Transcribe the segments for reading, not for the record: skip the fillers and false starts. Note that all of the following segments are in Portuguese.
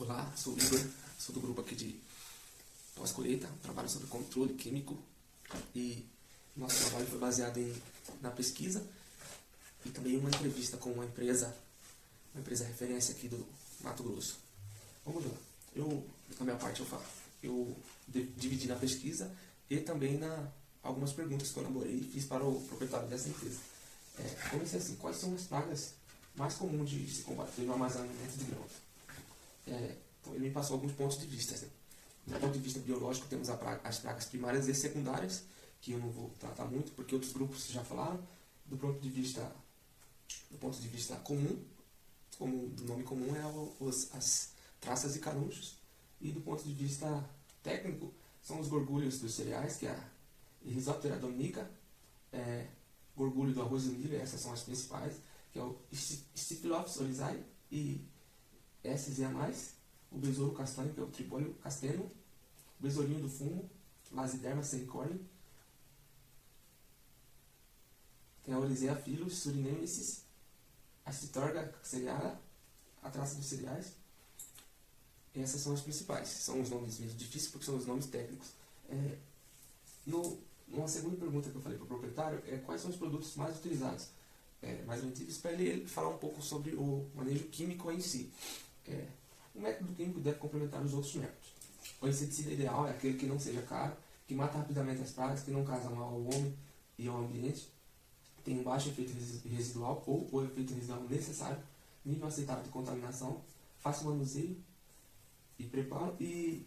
Olá, sou o Igor, sou do grupo aqui de pós-colheita, trabalho sobre controle químico e nosso trabalho foi baseado na pesquisa e também uma entrevista com uma empresa referência aqui do Mato Grosso. Vamos lá, da minha parte eu dividi na pesquisa e também algumas perguntas que eu elaborei e fiz para o proprietário dessa empresa. Comecei assim, quais são as pragas mais comuns de se combater no armazenamento de grãos? Então ele me passou alguns pontos de vista. Né? Do ponto de vista biológico, temos as pragas primárias e secundárias, que eu não vou tratar muito, porque outros grupos já falaram. Do ponto de vista comum, do nome comum, as traças e carunchos. E do ponto de vista técnico, são os gorgulhos dos cereais, que é a Rhizoptera dominica, gorgulho do arroz e milho, essas são as principais, que é o Staphylococcus aureus e SZA+, o besouro castanho, que é o Tripólio casteno, o besourinho do fumo, Lasiderma sericórnea, tem a Oryzea phylus surinensis, a Citorga cereala, a traça dos cereais. Essas são as principais. São os nomes meio difíceis porque são os nomes técnicos. Uma segunda pergunta que eu falei para o proprietário é quais são os produtos mais utilizados, mais antigos, para ele falar um pouco sobre o manejo químico em si. O método químico deve complementar os outros métodos. O inseticida ideal é aquele que não seja caro, que mata rapidamente as pragas, que não causa mal ao homem e ao ambiente, tem um baixo efeito residual ou o efeito residual necessário, nível aceitável de contaminação, fácil manuseio e preparo e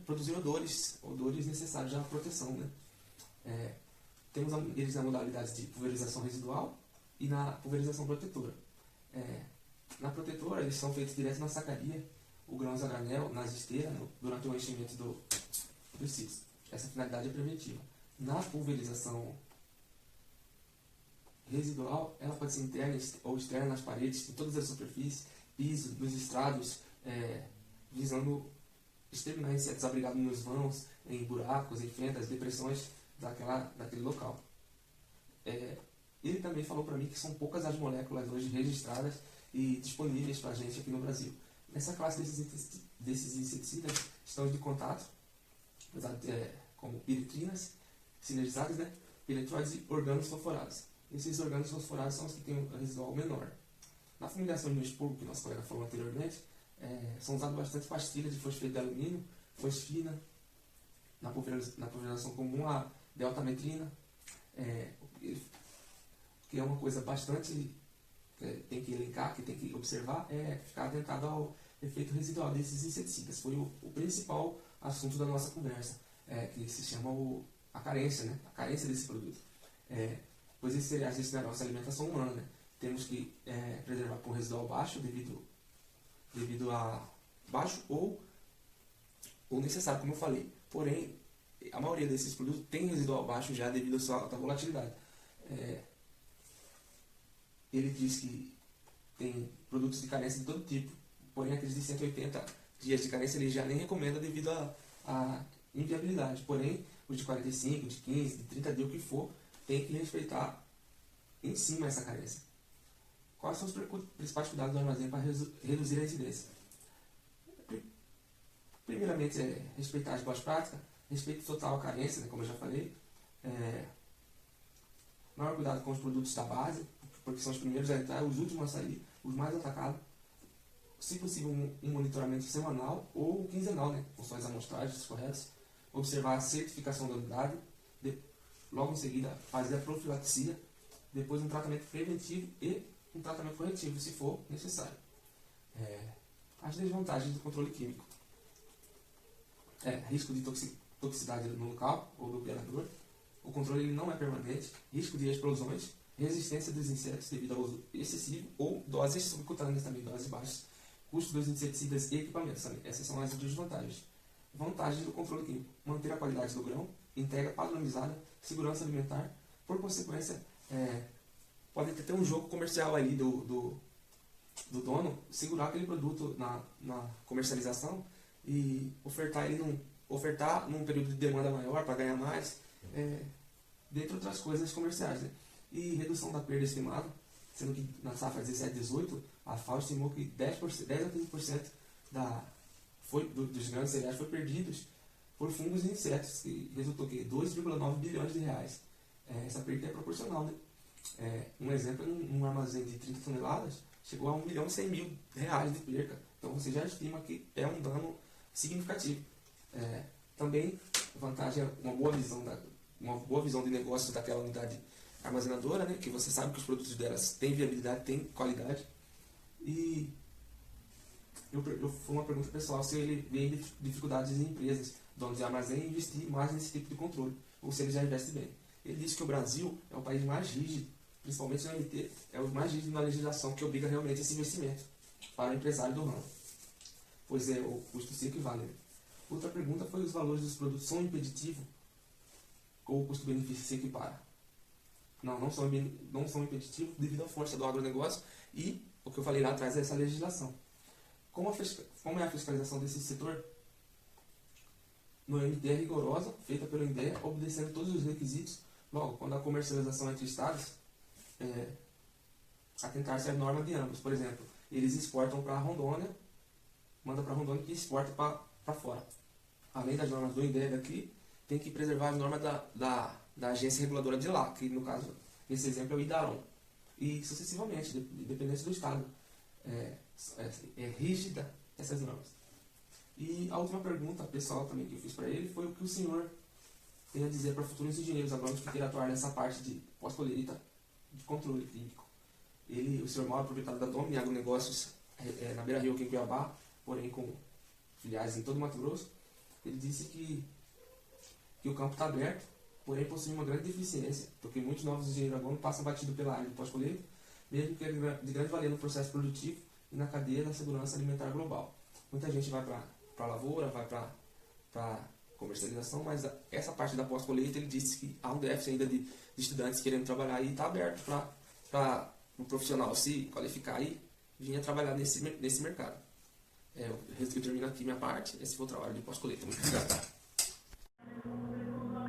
produzir odores necessários à proteção. Né? Temos eles na modalidade de pulverização residual e na pulverização protetora. Na protetora, eles são feitos direto na sacaria, o grãos a granel, nas esteiras, durante o enchimento dos sítios. Essa finalidade é preventiva. Na pulverização residual, ela pode ser interna ou externa nas paredes, em todas as superfícies, piso, nos estrados, visando exterminar insetos abrigados nos vãos, em buracos, em fendas, depressões daquele local. Ele também falou para mim que são poucas as moléculas hoje registradas e disponíveis para a gente aqui no Brasil. Nessa classe desses inseticidas estão os de contato, como piretrinas, sinergizadas, né? Piretróides e organos fosforados. Esses organos fosforados são os que têm um residual menor. Na fumigação de expurgo, que nosso colega falou anteriormente, são usadas bastante pastilhas de fosfeto de alumínio, fosfina, na pulverização comum a deltametrina, que é uma coisa bastante tem que elencar, que tem que observar, ficar atentado ao efeito residual desses inseticidas. Foi o principal assunto da nossa conversa, que se chama a carência, né? A carência desse produto. Pois esses cereais destinam a nossa alimentação humana, né? Temos que preservar por residual baixo, devido a baixo ou necessário, como eu falei. Porém, a maioria desses produtos tem residual baixo já devido à sua alta volatilidade. Ele diz que tem produtos de carência de todo tipo, porém aqueles de 180 dias de carência ele já nem recomenda devido à inviabilidade. Porém, os de 45, de 15, de 30 dias, o que for, tem que respeitar em cima essa carência. Quais são os principais cuidados do armazém para reduzir a incidência? Primeiramente, respeitar as boas práticas, respeito total à carência, né, como eu já falei. Maior cuidado com os produtos da base, porque são os primeiros a entrar, os últimos a sair, os mais atacados. Se possível, um monitoramento semanal ou quinzenal, né, com suas amostragens corretas. Observar a certificação da unidade, logo em seguida fazer a profilaxia, depois um tratamento preventivo e um tratamento corretivo, se for necessário. As desvantagens do controle químico. Risco de toxicidade no local ou do operador. O controle ele não é permanente. Risco de explosões. Resistência dos insetos devido ao uso excessivo ou doses subcutâneas também, doses baixas. Custo dos inseticidas e equipamentos também. Essas são as desvantagens. Vantagens do controle químico. Manter a qualidade do grão, entrega padronizada, segurança alimentar. Por consequência, pode ter um jogo comercial ali do dono, segurar aquele produto na comercialização e ofertar num período de demanda maior para ganhar mais, dentre outras coisas comerciais. Né? E redução da perda estimada, sendo que na safra 17-18, a FAO estimou que 10 a 15% dos grandes cereais foi perdidos por fungos e insetos, que resultou que 2,9 bilhões de reais. Essa perda é proporcional, né? Um exemplo, num armazém de 30 toneladas, chegou a 1.100.000 reais de perca. Então você já estima que é um dano significativo. Também, vantagem é uma boa visão de negócio daquela unidade armazenadora, né? Que você sabe que os produtos delas têm viabilidade, têm qualidade. E foi uma pergunta pessoal se ele vê dificuldades em empresas, donos de armazém, investir mais nesse tipo de controle, ou se ele já investe bem. Ele disse que o Brasil é o país mais rígido, principalmente no MT, é o mais rígido na legislação que obriga realmente esse investimento para o empresário do ramo, pois o custo se equivale. Outra pergunta foi: os valores dos produtos são impeditivos ou o custo-benefício se equipara? Não são impeditivos devido à força do agronegócio e o que eu falei lá atrás é essa legislação. Como é a fiscalização desse setor? No MT é rigorosa, feita pelo INDEA, obedecendo todos os requisitos. Logo, quando a comercialização entre estados, atentar-se à norma de ambos. Por exemplo, eles exportam para Rondônia, manda para Rondônia e exporta para fora. Além das normas do INDEA daqui, tem que preservar as normas da agência reguladora de lá, que no caso, nesse exemplo é o IDARON. E sucessivamente, dependente do estado. É rígida essas normas. E a última pergunta pessoal também que eu fiz para ele foi o que o senhor tem a dizer para futuros engenheiros agrônomos que queiram atuar nessa parte de pós-colheita de controle clínico. O senhor Mauro, proprietário da Domini Agronegócios, na Beira Rio, aqui em Cuiabá, porém com filiais em todo o Mato Grosso, ele disse que o campo está aberto, porém possui uma grande deficiência, porque muitos novos engenheiros agrônomos passam batido pela área de pós-colheita, mesmo que é de grande valia no processo produtivo e na cadeia da segurança alimentar global. Muita gente vai para a lavoura, vai para comercialização, mas essa parte da pós-colheita, ele disse que há um déficit ainda de estudantes querendo trabalhar e está aberto para o profissional se qualificar e vir a trabalhar nesse mercado. Eu termino aqui minha parte. Esse foi o trabalho de pós-colheita. Muito obrigado.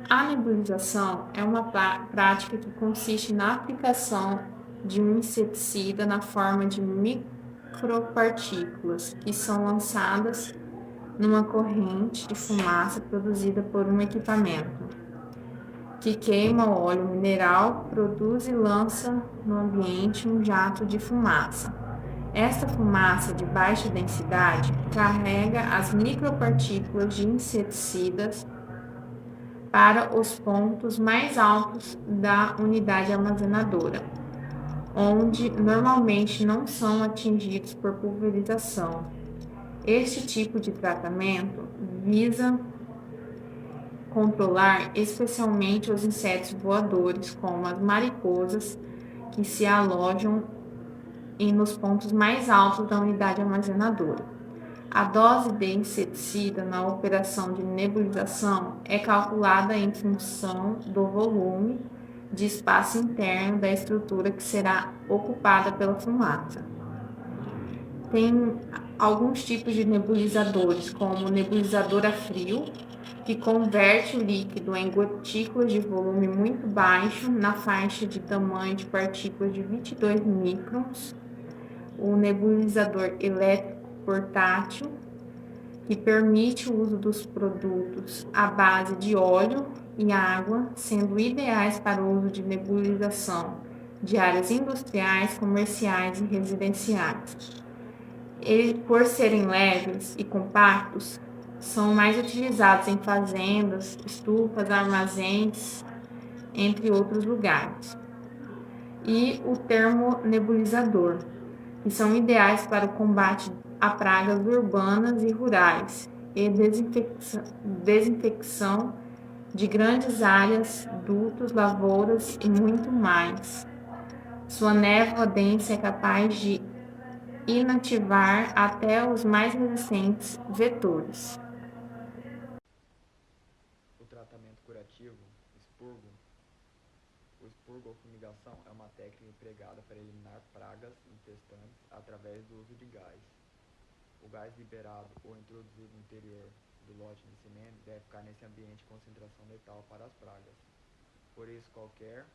A nebulização é uma prática que consiste na aplicação de um inseticida na forma de micropartículas que são lançadas numa corrente de fumaça produzida por um equipamento que queima óleo mineral, produz e lança no ambiente um jato de fumaça. Esta fumaça de baixa densidade carrega as micropartículas de inseticidas para os pontos mais altos da unidade armazenadora, onde normalmente não são atingidos por pulverização. Este tipo de tratamento visa controlar especialmente os insetos voadores, como as mariposas, que se alojam nos pontos mais altos da unidade armazenadora. A dose de inseticida na operação de nebulização é calculada em função do volume de espaço interno da estrutura que será ocupada pela fumaça. Tem alguns tipos de nebulizadores, como o nebulizador a frio, que converte o líquido em gotículas de volume muito baixo na faixa de tamanho de partículas de 22 microns, o nebulizador elétrico portátil, que permite o uso dos produtos à base de óleo e água, sendo ideais para o uso de nebulização de áreas industriais, comerciais e residenciais. Por serem leves e compactos, são mais utilizados em fazendas, estufas, armazéns, entre outros lugares. E o termonebulizador, que são ideais para o combate a pragas urbanas e rurais e desinfecção de grandes áreas, dutos, lavouras e muito mais. Sua névoa densa é capaz de inativar até os mais resistentes vetores. O tratamento curativo, expurgo. O expurgo ou fumigação é uma técnica empregada para eliminar pragas infestantes através do uso de gás. O gás liberado ou introduzido no interior do lote de semente deve ficar nesse ambiente de concentração letal para as pragas. Por isso, qualquer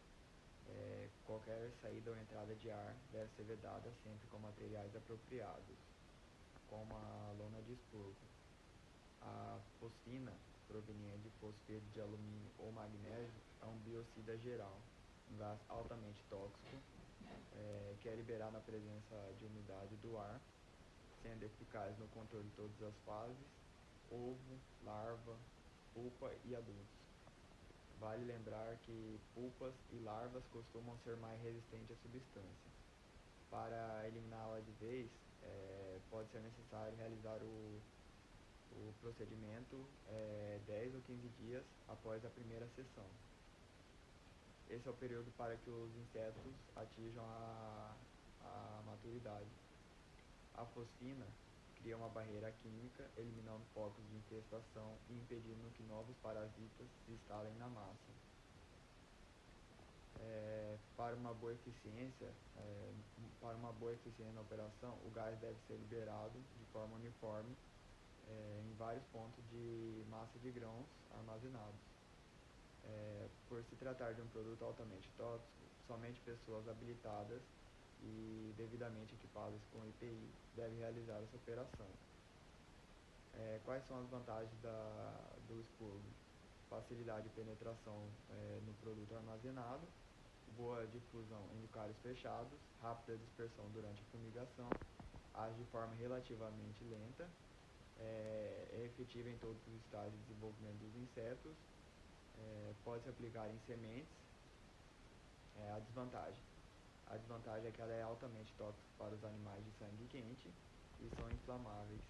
saída ou entrada de ar deve ser vedada sempre com materiais apropriados, como a lona de expurgo. A fosfina, proveniente de fosfeto de alumínio ou magnésio, é um biocida geral, um gás altamente tóxico, que é liberado na presença de umidade do ar, sendo eficaz no controle de todas as fases, ovo, larva, pupa e adultos. Vale lembrar que pulpas e larvas costumam ser mais resistentes à substância. Para eliminá-la de vez, pode ser necessário realizar o procedimento 10 ou 15 dias após a primeira sessão. Esse é o período para que os insetos atinjam a maturidade. A fosfina cria uma barreira química, eliminando focos de infestação e impedindo que novos parasitas se instalem na massa. Para uma boa eficiência na operação, o gás deve ser liberado de forma uniforme em vários pontos de massa de grãos armazenados. Por se tratar de um produto altamente tóxico, somente pessoas habilitadas e devidamente equipadas com EPI devem realizar essa operação. Quais são as vantagens do expurgo? Facilidade de penetração no produto armazenado, boa difusão em locais fechados, rápida dispersão durante a fumigação, age de forma relativamente lenta, é efetiva em todos os estágios de desenvolvimento dos insetos, pode se aplicar em sementes. A desvantagem é que ela é altamente tóxica para os animais de sangue quente e são inflamáveis.